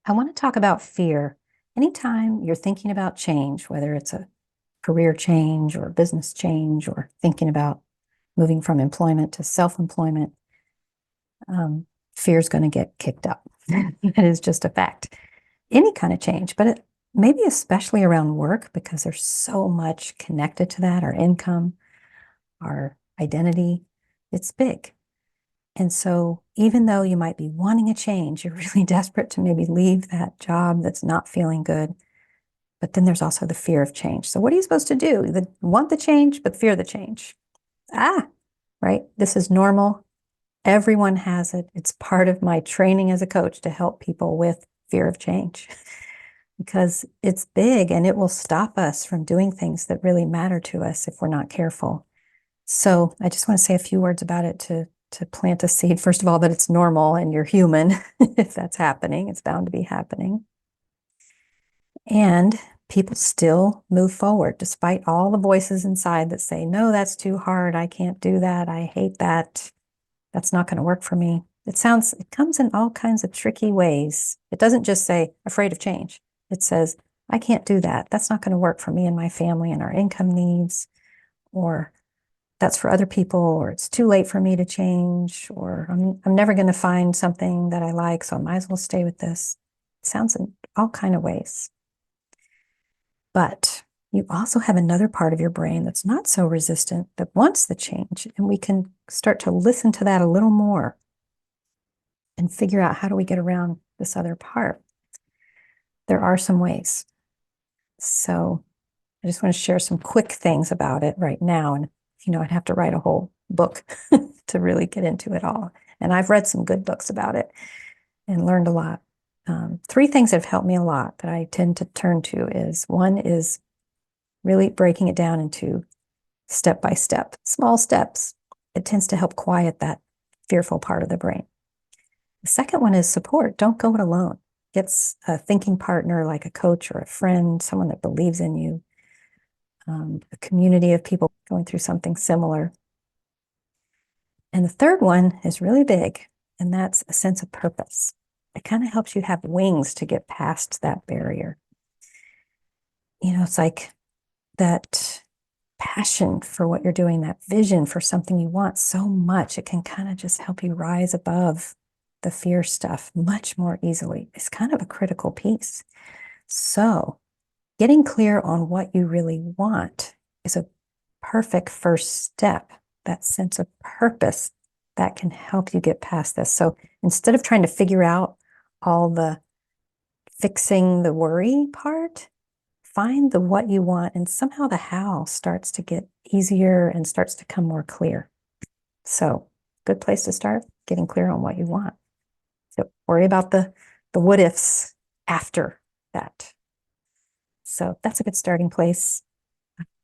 I want to talk about fear. Anytime you're thinking about change, whether it's a career change or a business change or thinking about moving from employment to self-employment, fear is going to get kicked up. That is just a fact. Any kind of change, but maybe especially around work because there's so much connected to that, our income, our identity, it's big. And so even though you might be wanting a change, you're really desperate to maybe leave that job that's not feeling good. But then there's also the fear of change. So what are you supposed to do? You want the change, but fear the change. Right? This is normal. Everyone has it. It's part of my training as a coach to help people with fear of change because it's big and it will stop us from doing things that really matter to us if we're not careful. So I just want to say a few words about it to plant a seed. First of all, that it's normal and you're human if that's happening. It's bound to be happening. And people still move forward despite all the voices inside that say, no, that's too hard. I can't do that. I hate that. That's not going to work for me. It comes in all kinds of tricky ways. It doesn't just say afraid of change. It says, I can't do that. That's not going to work for me and my family and our income needs, or that's for other people, or it's too late for me to change, or I'm never going to find something that I like, so I might as well stay with this. It sounds in all kinds of ways. But you also have another part of your brain that's not so resistant, that wants the change, and we can start to listen to that a little more and figure out how do we get around this other part. There are some ways. So I just want to share some quick things about it right now. And I'd have to write a whole book to really get into it all. And I've read some good books about it and learned a lot. Three things that have helped me a lot that I tend to turn to is one is really breaking it down into step by step, small steps. It tends to help quiet that fearful part of the brain. The second one is support. Don't go it alone. Get a thinking partner like a coach or a friend, someone that believes in you. A community of people going through something similar. And the third one is really big, and that's a sense of purpose. It kind of helps you have wings to get past that barrier. It's like that passion for what you're doing, that vision for something you want so much, it can kind of just help you rise above the fear stuff much more easily. It's kind of a critical piece. So getting clear on what you really want is a perfect first step. That sense of purpose that can help you get past this. So instead of trying to figure out all the fixing the worry part, find the what you want, and somehow the how starts to get easier and starts to come more clear. So good place to start, getting clear on what you want. So worry about the what ifs after that. So that's a good starting place.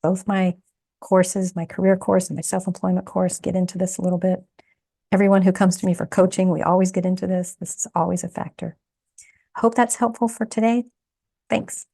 Both my courses, my career course and my self-employment course, get into this a little bit. Everyone who comes to me for coaching, we always get into this. This is always a factor. Hope that's helpful for today. Thanks.